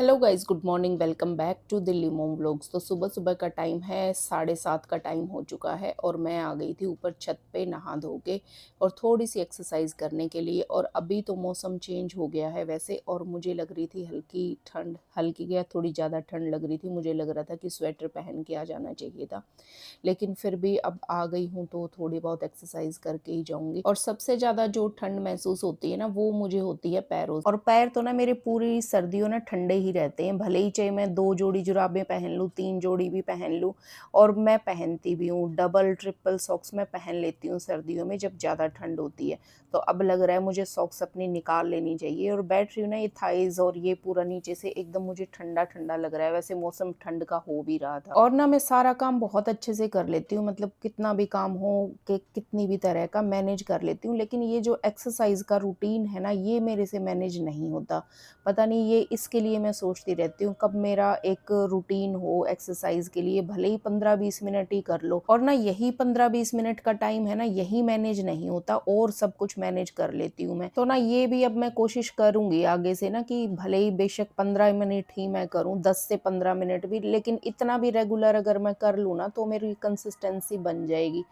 Hello guys, good morning. Welcome back to Delhi mom vlogs. तो सुबह सुबह का टाइम है, 7:30 का टाइम हो चुका है और मैं आ गई थी ऊपर छत पे नहा धो के और थोड़ी सी एक्सरसाइज करने के लिए। और अभी तो मौसम चेंज हो गया है वैसे, और मुझे लग रही थी हल्की ठंड, हल्की क्या थोड़ी ज़्यादा ठंड लग रही थी। मुझे लग रहा था कि स्वेटर पहन के आ जाना चाहिए था, लेकिन फिर भी अब आ गई हूँ तो थोड़ी बहुत एक्सरसाइज करके ही जाऊंगी। और सबसे ज़्यादा जो ठंड महसूस होती है ना, वो मुझे होती है पैरों। और पैर तो ना मेरे पूरी सर्दियों ना ठंडे ही रहते हैं, भले ही चाहे मैं 2 जोड़ी जुराबें पहन लूँ, 3 जोड़ी भी पहन लूँ। और मैं पहनती भी हूँ, डबल ट्रिपल सॉक्स मैं पहन लेती हूँ सर्दियों में जब ज़्यादा ठंड होती है। तो अब लग रहा है मुझे सॉक्स अपनी निकाल लेनी चाहिए। और बैठ रही हूँ ना, ये थाइज और ये पूरा नीचे से एकदम मुझे ठंडा ठंडा लग रहा है। वैसे मौसम ठंड का हो भी रहा था। और ना मैं सारा काम बहुत अच्छे से कर लेती हूँ, मतलब कितना भी काम हो कि कितनी भी तरह का मैनेज कर लेती हूँ, लेकिन ये जो एक्सरसाइज का रूटीन है ना, ये मेरे से मैनेज नहीं होता। पता नहीं, ये इसके लिए मैं सोचती रहती हूँ कब मेरा एक रूटीन हो एक्सरसाइज के लिए। भले ही 15-20 मिनट ही कर लो, और ना यही 15-20 मिनट का टाइम है ना, यही मैनेज नहीं होता और सब कुछ मैनेज कर लेती हूँ मैं। तो ना ये भी अब मैं कोशिश करूंगी आगे से ना, कि भले ही बेशक 15 मिनट ही मैं करूँ, 10 से 15 मिनट भी, लेकिन इतना भी रेगुलर अगर मैं कर लूँ ना तो मेरी कंसिस्टेंसी बन जाएगी।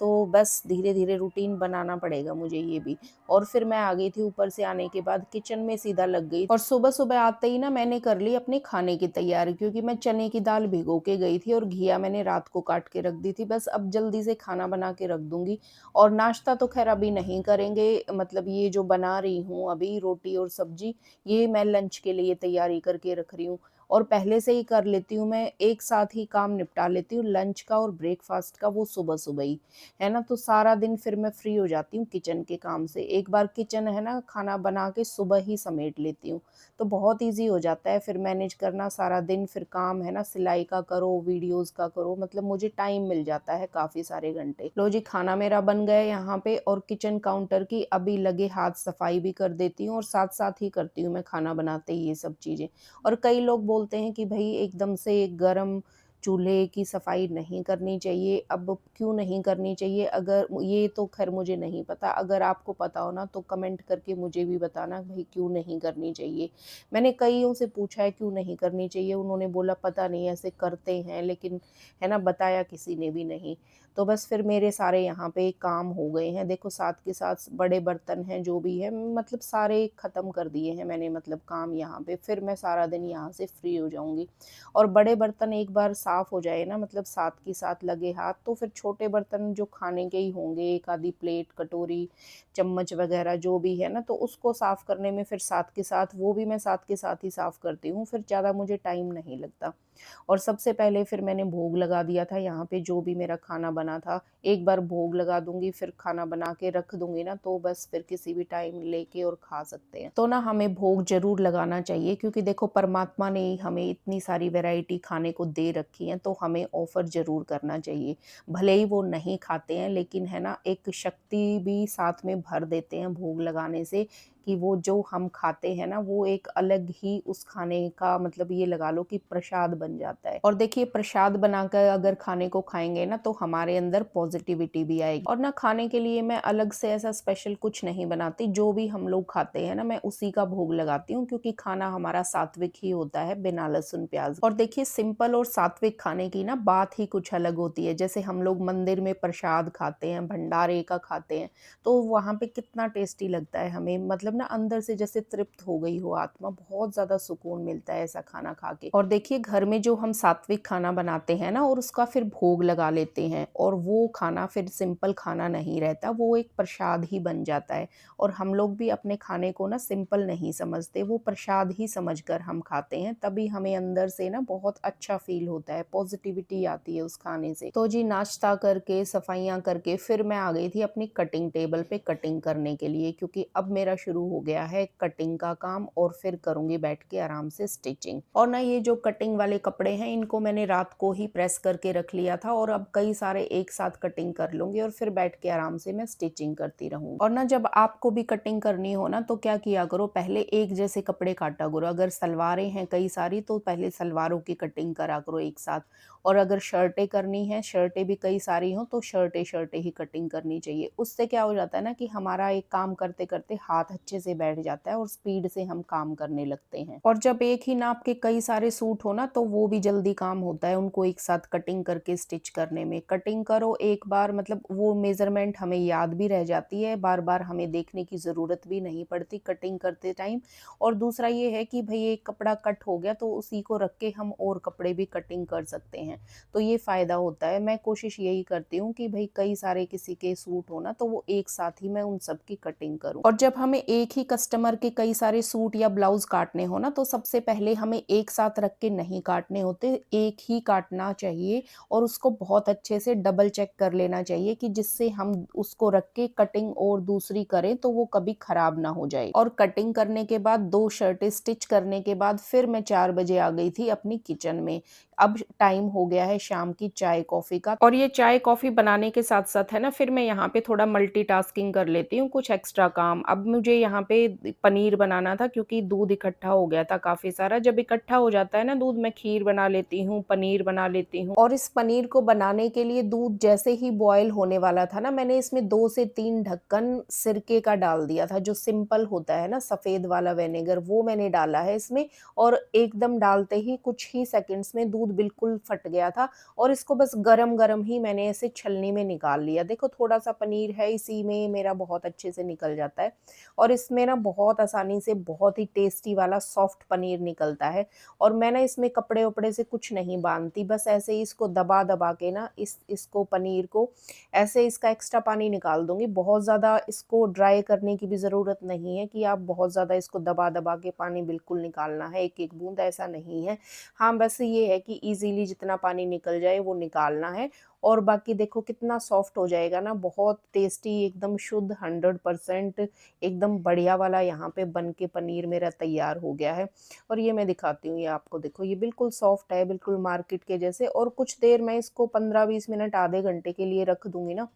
तो बस धीरे धीरे रूटीन बनाना पड़ेगा मुझे ये भी। और फिर मैं आ गई थी ऊपर से, आने के बाद किचन में सीधा लग गई। और सुबह सुबह आते ही ना मैंने कर ली अपने खाने की तैयारी, क्योंकि मैं चने की दाल भिगो के गई थी और घिया मैंने रात को काट के रख दी थी। बस अब जल्दी से खाना बना के रख दूंगी। और नाश्ता तो खैर अभी नहीं करेंगे, मतलब ये जो बना रही हूँ अभी रोटी और सब्जी, ये मैं लंच के लिए तैयारी करके रख रही हूँ। और पहले से ही कर लेती हूँ, मैं एक साथ ही काम निपटा लेती हूँ, लंच का और ब्रेकफास्ट का वो सुबह सुबह ही, है ना। तो सारा दिन फिर मैं फ्री हो जाती हूँ किचन के काम से। एक बार किचन है ना खाना बना के सुबह ही समेट लेती हूँ, तो बहुत ईज़ी हो जाता है फिर मैनेज करना सारा दिन। फिर काम है ना, सिलाई का करो, वीडियोज़ का करो, मतलब मुझे टाइम मिल जाता है काफ़ी सारे घंटे। लो जी, खाना मेरा बन गया यहाँ पे, और किचन काउंटर की अभी लगे हाथ सफाई भी कर देती हूँ, और साथ-साथ ही करती हूँ मैं खाना बनाते ही ये सब चीज़ें। और कई लोग बोलते हैं कि भई एकदम से गरम चूल्हे की सफाई नहीं करनी चाहिए। अब क्यों नहीं करनी चाहिए, अगर ये तो ख़ैर मुझे नहीं पता, अगर आपको पता हो ना तो कमेंट करके मुझे भी बताना भई क्यों नहीं करनी चाहिए। मैंने कइयों से पूछा है क्यों नहीं करनी चाहिए, उन्होंने बोला पता नहीं ऐसे करते हैं, लेकिन है ना, बताया किसी ने भी नहीं। तो बस फिर मेरे सारे यहाँ पे काम हो गए हैं। देखो, साथ के साथ बड़े बर्तन हैं जो भी है, मतलब सारे ख़त्म कर दिए हैं मैंने, मतलब काम यहाँ पे। फिर मैं सारा दिन यहाँ से फ्री हो जाऊँगी। और बड़े बर्तन एक बार साफ़ हो जाए ना, मतलब साथ के साथ लगे हाथ, तो फिर छोटे बर्तन जो खाने के ही होंगे, एक आधी प्लेट, कटोरी, चम्मच वग़ैरह जो भी है ना, तो उसको साफ़ करने में फिर साथ के साथ, वो भी मैं साथ के साथ ही साफ़ करती हूँ, फिर ज़्यादा मुझे टाइम नहीं लगता। और सबसे पहले फिर मैंने भोग लगा दिया था यहाँ पे, जो भी मेरा खाना बना था। एक बार भोग लगा दूँगी, फिर खाना बना के रख दूँगी ना, तो बस फिर किसी भी टाइम लेके और खा सकते हैं। तो ना हमें भोग ज़रूर लगाना चाहिए, क्योंकि देखो परमात्मा ने हमें इतनी सारी वैरायटी खाने को दे रखी है, तो हमें ऑफ़र ज़रूर करना चाहिए। भले ही वो नहीं खाते हैं, लेकिन है ना, एक शक्ति भी साथ में भर देते हैं भोग लगाने से, कि वो जो हम खाते हैं ना, वो एक अलग ही उस खाने का, मतलब ये लगा लो कि प्रसाद बन जाता है। और देखिए, प्रसाद बनाकर अगर खाने को खाएँगे ना, तो हमारे अंदर पॉज़िटिविटी भी आएगी। और ना खाने के लिए मैं अलग से ऐसा स्पेशल कुछ नहीं बनाती, जो भी हम लोग खाते हैं ना, मैं उसी का भोग लगाती हूँ, क्योंकि खाना हमारा सात्विक ही होता है, बिना लहसुन प्याज़। और देखिए, सिंपल और सात्विक खाने की ना बात ही कुछ अलग होती है। जैसे हम लोग मंदिर में प्रसाद खाते हैं, भंडारे का खाते हैं, तो वहाँ पे कितना टेस्टी लगता है हमें, मतलब ना अंदर से जैसे तृप्त हो गई हो आत्मा, बहुत ज़्यादा सुकून मिलता है ऐसा खाना खा के। और देखिए, घर में जो हम सात्विक खाना बनाते हैं ना, और उसका फिर भोग लगा लेते हैं, और वो खाना फिर सिंपल खाना नहीं रहता, वो एक प्रसाद ही बन जाता है। और हम लोग भी अपने खाने को ना सिंपल नहीं समझते, वो प्रसाद ही समझकर हम खाते हैं, तभी हमें अंदर से ना बहुत अच्छा फ़ील होता है, पॉज़िटिविटी आती है उस खाने से। तो जी, नाश्ता करके, सफाइयाँ करके, फिर मैं आ गई थी अपनी कटिंग टेबल पे कटिंग करने के लिए, क्योंकि अब मेरा शुरू हो गया है कटिंग का काम, और फिर करूँगी बैठ के आराम से स्टिचिंग। और ना ये जो कटिंग वाले कपड़े हैं, इनको मैंने रात को ही प्रेस करके रख लिया था, और अब कई सारे एक साथ कटिंग कर लूँगी, और फिर बैठ के आराम से मैं स्टिचिंग करती रहूँगी। और ना जब आपको भी कटिंग करनी हो ना, तो क्या किया करो, पहले एक जैसे कपड़े काटा करो। अगर सलवारें हैं कई सारी, तो पहले सलवारों की कटिंग करा करो एक साथ। और अगर शर्टें करनी है, शर्टें भी कई सारी हों, तो शर्टें शर्टें ही कटिंग करनी चाहिए। उससे क्या हो जाता है ना, कि हमारा एक काम करते करते हाथ अच्छे अच्छे से बैठ जाता है और स्पीड से हम काम करने लगते हैं। और जब एक ही नाप के कई सारे सूट हो ना तो वो भी जल्दी काम होता है उनको एक साथ कटिंग करके स्टिच करने में। कटिंग करो एक बार, मतलब वो मेज़रमेंट हमें याद भी रह जाती है, बार-बार हमें देखने की ज़रूरत भी नहीं पड़ती कटिंग करते टाइम। और दूसरा ये है कि भई एक कपड़ा कट हो गया तो उसी को रख के हम और कपड़े भी कटिंग कर सकते हैं। तो ये फ़ायदा होता है। मैं कोशिश यही करती हूँ कि भई कई सारे किसी के सूट हो ना तो वो एक साथ ही मैं उन सब की कटिंग करूँ। और जब हमें एक ही कस्टमर के कई सारे सूट या ब्लाउज़ काटने हो ना तो सबसे पहले हमें एक साथ रख के नहीं काटने होते, एक ही काटना चाहिए और उसको बहुत अच्छे से डबल चेक कर लेना चाहिए कि जिससे हम उसको रख के कटिंग और दूसरी करें तो वो कभी खराब ना हो जाए। और कटिंग करने के बाद 2 शर्टें स्टिच करने के बाद फिर मैं 4 बजे आ गई थी अपनी किचन में। अब टाइम हो गया है शाम की चाय-कॉफ़ी का, और ये चाय-कॉफ़ी बनाने के साथ-साथ है ना फिर मैं यहाँ पे थोड़ा मल्टीटास्किंग कर लेती हूँ, कुछ एक्स्ट्रा काम। अब मुझे यहाँ पे पनीर बनाना था क्योंकि दूध इकट्ठा हो गया था काफ़ी सारा। जब इकट्ठा हो जाता है ना दूध, मैं खीर बना लेती हूँ, पनीर बना लेती हूँ। और इस पनीर को बनाने के लिए दूध जैसे ही बॉयल होने वाला था ना, मैंने इसमें 2 से 3 ढक्कन सिरके का डाल दिया था, जो सिंपल होता है ना सफ़ेद वाला विनेगर, वो मैंने डाला है इसमें। और एकदम डालते ही कुछ ही सेकंड्स में दूध बिल्कुल फट गया था और इसको बस गरम-गरम ही मैंने ऐसे छलनी में निकाल लिया। देखो थोड़ा-सा पनीर है, इसी में मेरा बहुत अच्छे से निकल जाता है और इसमें ना बहुत आसानी से बहुत ही टेस्टी वाला सॉफ्ट पनीर निकलता है। और मैं ना इसमें कपड़े-वपड़े से कुछ नहीं बाँधती, बस ऐसे ही इसको दबा-दबा के ना इसको पनीर को ऐसे इसका एक्स्ट्रा पानी निकाल दूँगी। बहुत ज़्यादा इसको ड्राई करने की भी ज़रूरत नहीं है कि आप बहुत ज़्यादा इसको दबा-दबा के पानी बिल्कुल निकालना है, एक-एक बूँद, ऐसा नहीं है। हाँ, बस ये है कि ईज़िली जितना पानी निकल जाए वो निकालना है। और बाकी देखो कितना सॉफ्ट हो जाएगा ना, बहुत टेस्टी एकदम शुद्ध 100% एकदम बढ़िया वाला यहाँ पे बन के पनीर मेरा तैयार हो गया है। और ये मैं दिखाती हूँ, ये आपको देखो ये बिल्कुल सॉफ्ट है, बिल्कुल मार्केट के जैसे। और कुछ देर मैं इसको 15-20 मिनट आधे घंटे के लिए रख दूँगी ना,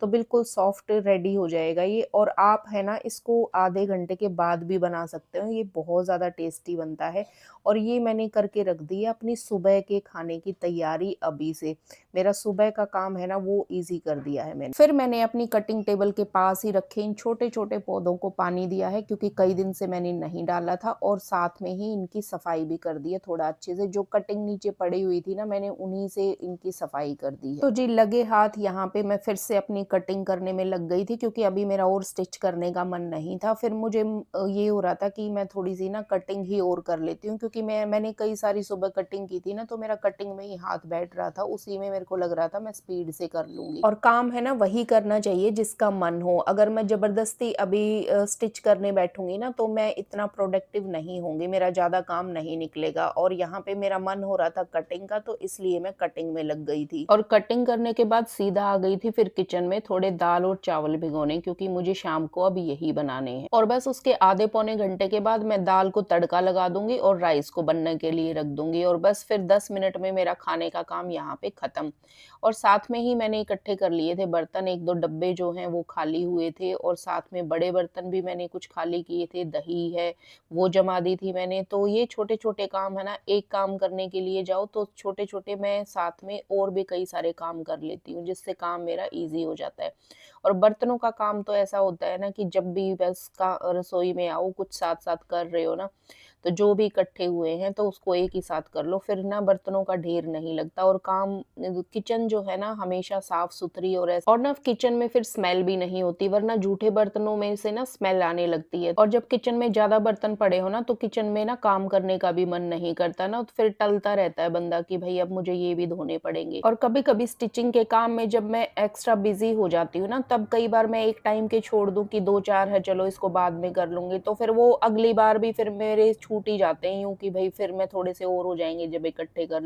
तो बिल्कुल सॉफ्ट रेडी हो जाएगा ये। और आप है ना इसको आधे घंटे के बाद भी बना सकते हो, ये बहुत ज़्यादा टेस्टी बनता है। और ये मैंने करके रख दी है अपनी सुबह के खाने की तैयारी अभी से। मेरा सुबह का काम है ना वो ईज़ी कर दिया है मैंने। फिर मैंने अपनी कटिंग टेबल के पास ही रखे इन छोटे-छोटे पौधों को पानी दिया है क्योंकि कई दिन से मैंने नहीं डाला था, और साथ में ही इनकी सफाई भी कर दी है थोड़ा अच्छे से। जो कटिंग नीचे पड़ी हुई थी ना, मैंने उन्हीं से इनकी सफाई कर दी है। तो जी लगे हाथ यहाँ पे मैं फिर से अपनी कटिंग करने में लग गई थी क्योंकि अभी मेरा और स्टिच करने का मन नहीं था। फिर मुझे ये हो रहा था कि मैं थोड़ी-सी ना कटिंग ही और कर लेती हूँ क्योंकि मैंने कई सारी सुबह कटिंग की थी ना, तो मेरा कटिंग में ही हाथ बैठ रहा था, उसी में मेरे को लग रहा था मैं स्पीड से कर लूँगी। और काम है ना वही करना चाहिए जिसका मन हो। अगर मैं ज़बरदस्ती अभी स्टिच करने बैठूँगी ना तो मैं इतना प्रोडक्टिव नहीं होंगी, मेरा ज़्यादा काम नहीं निकलेगा। और यहाँ पे मेरा मन हो रहा था कटिंग का, तो इसलिए मैं कटिंग में लग गई थी। और कटिंग करने के बाद सीधा आ गई थी फिर किचन में थोड़े दाल और चावल भिगोने, क्योंकि मुझे शाम को अब यही बनाने हैं। और बस उसके आधे पौने घंटे के बाद मैं दाल को तड़का लगा दूँगी और राइस को बनने के लिए रख दूँगी, और बस फिर 10 मिनट में मेरा खाने का काम यहाँ पे खत्म। और साथ में ही मैंने इकट्ठे कर लिए थे बर्तन, 1-2 डब्बे जो हैं वो खाली हुए थे, और साथ में बड़े बर्तन भी मैंने कुछ खाली किए थे, दही है वो जमा दी थी मैंने। तो ये छोटे-छोटे काम है ना, एक काम करने के लिए जाओ तो छोटे-छोटे मैं साथ में और भी कई सारे काम कर लेती हूँ, जिससे काम मेरा ईज़ी हो जाता है। और बर्तनों का काम तो ऐसा होता है ना कि जब भी बस का रसोई में आओ, कुछ साथ-साथ कर रहे हो ना, तो जो भी इकट्ठे हुए हैं तो उसको एक ही साथ कर लो, फिर ना बर्तनों का ढेर नहीं लगता। और काम किचन जो है ना हमेशा साफ-सुथरी और ना किचन में फिर स्मेल भी नहीं होती, वरना जूठे बर्तनों में से ना स्मेल आने लगती है। और जब किचन में ज़्यादा बर्तन पड़े हो ना, तो किचन में ना काम करने का भी मन नहीं करता ना, तो फिर टलता रहता है बंदा कि भई अब मुझे ये भी धोने पड़ेंगे। और कभी-कभी स्टिचिंग के काम में जब मैं एक्स्ट्रा बिज़ी हो जाती हूँ ना, तब कई बार मैं एक टाइम के छोड़ दूँ कि 2-4 है, चलो इसको बाद में कर लूँगी, तो फिर वो अगली बार भी फिर मेरे छूट ही जाते हैं यूँ कि भई फिर मैं थोड़े से और हो जाएँगे जब इकट्ठे कर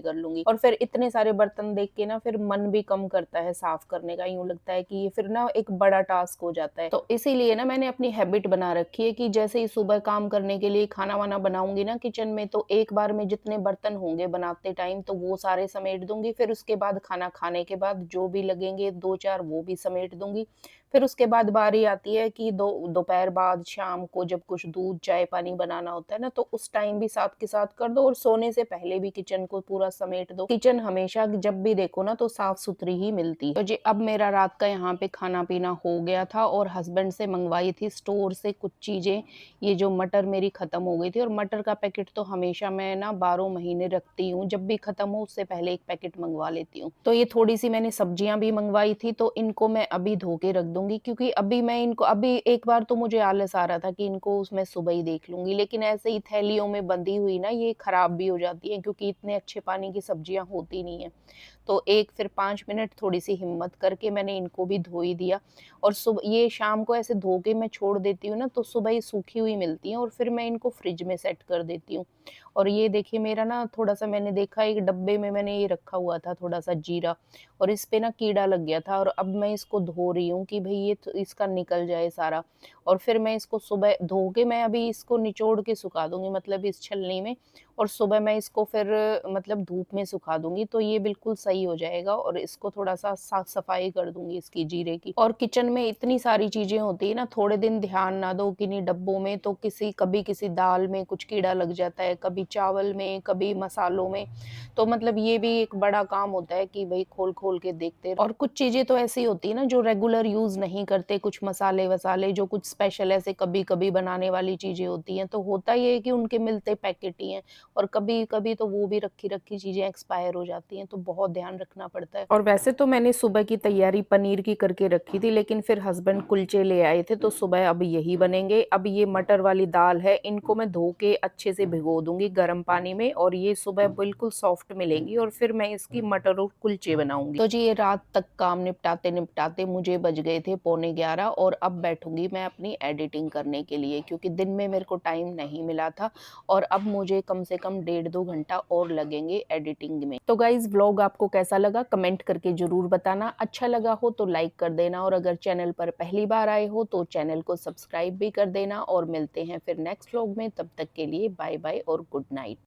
लूँगी। और फिर इतने सारे बर्तन देख के ना फिर मन भी कम करता है साफ करने का, यूँ लगता है कि ये फिर ना एक बड़ा टास्क हो जाता है। तो इसीलिए ना मैंने अपनी हैबिट बना रखी है कि जैसे ही सुबह काम करने के लिए खाना-वाना बनाऊँगी ना किचन में, तो एक बार में जितने बर्तन होंगे बनाते टाइम तो वो सारे समेट दूँगी। फिर उसके बाद खाना खाने के बाद जो भी लगेंगे 2-4 वो भी समेट दूँगी। फिर उसके बाद बारी आती है कि दोपहर बाद शाम को जब कुछ दूध, चाय-पानी बनाना होता है ना, तो उस टाइम भी साथ के साथ कर दो और सोने से पहले भी किचन को पूरा समेट दो। किचन हमेशा जब भी देखो ना तो साफ-सुथरी ही मिलती है। तो जी अब मेरा रात का यहाँ पे खाना-पीना हो गया था और हस्बैंड से मँगवाई थी स्टोर से कुछ चीज़ें। ये जो मटर मेरी खत्म हो गई थी और मटर का पैकेट तो हमेशा मैं ना 12 महीने रखती हूँ, जब भी खत्म हो उससे पहले 1 पैकेट मँगवा लेती हूँ। तो ये थोड़ी-सी मैंने सब्जियाँ भी मँगवाई थी, तो इनको मैं अभी धो के रख दूँगी, क्योंकि अभी एक बार तो मुझे आलस आ रहा था कि इनको मैं सुबह ही देख लूँगी, लेकिन ऐसे ही थैलियों में बंधी हुई ना ये खराब भी हो जाती हैं, क्योंकि इतने अच्छे पानी की सब्जियाँ होती नहीं हैं। तो एक फिर 5 मिनट थोड़ी-सी हिम्मत करके मैंने इनको भी धो ही दिया और ये शाम को ऐसे धो के मैं छोड़ देती हूँ ना, तो सुबह ही सूखी हुई मिलती हैं और फिर मैं इनको फ्रिज में सेट कर देती हूँ। और ये देखिए मेरा ना थोड़ा-सा मैंने देखा एक डब्बे में मैंने ये रखा हुआ था थोड़ा-सा जीरा और इस पे ना कीड़ा लग गया था और अब मैं इसको धो रही हूँ कि भई ये इसका निकल जाए सारा और फिर मैं इसको सुबह धो के मैं अभी इसको निचोड़ के सुखा दूँगी, मतलब इस छलनी में, और सुबह मैं इसको फिर मतलब धूप में सुखा दूँगी, तो ये बिल्कुल सही हो जाएगा और इसको थोड़ा-सा साफ-सफाई कर दूँगी इसकी जीरे की। और किचन में इतनी सारी चीज़ें होती हैं ना, थोड़े दिन ध्यान ना दो किन्हीं डब्बों में तो कभी किसी दाल में कुछ कीड़ा लग जाता है, कभी चावल में, कभी मसालों में। तो मतलब ये भी एक बड़ा काम होता है कि भई खोल-खोल के देखते रहो। और कुछ चीज़ें तो ऐसी होती है ना जो रेगुलर यूज़ नहीं करते, कुछ मसाले-वसाले जो कुछ स्पेशल ऐसे कभी-कभी बनाने वाली चीज़ें होती हैं, तो होता ये है कि उनके मिलते पैकेट ही हैं। और कभी-कभी तो वो भी रखी-रखी चीज़ें एक्सपायर हो जाती हैं, तो बहुत ध्यान रखना पड़ता है। और वैसे तो मैंने सुबह की तैयारी पनीर की करके रखी थी, लेकिन फिर हस्बैंड कुलचे ले आए थे, तो सुबह अब यही बनेंगे। अब ये मटर वाली दाल है, इनको मैं धो के अच्छे से भिगो दूँगी गर्म पानी में और ये सुबह बिल्कुल सॉफ्ट मिलेंगी और फिर मैं इसकी मटर और कुलचे बनाऊँगी। तो जी ये रात तक काम निपटाते-निपटाते मुझे बज गए थे पौने 11 और अब बैठूँगी मैं अपनी एडिटिंग करने के लिए, क्योंकि दिन में मेरे को टाइम नहीं मिला था और अब मुझे कम से कम 1.5-2 घंटा और लगेंगे एडिटिंग में। तो गाइज़ व्लॉग आपको कैसा लगा कमेंट करके ज़रूर बताना। अच्छा लगा हो तो लाइक कर देना और अगर चैनल पर पहली बार आए हो तो चैनल को सब्सक्राइब भी कर देना और मिलते हैं फिर नेक्स्ट व्लॉग में। तब तक के लिए बाय बाय और गुड नाइट।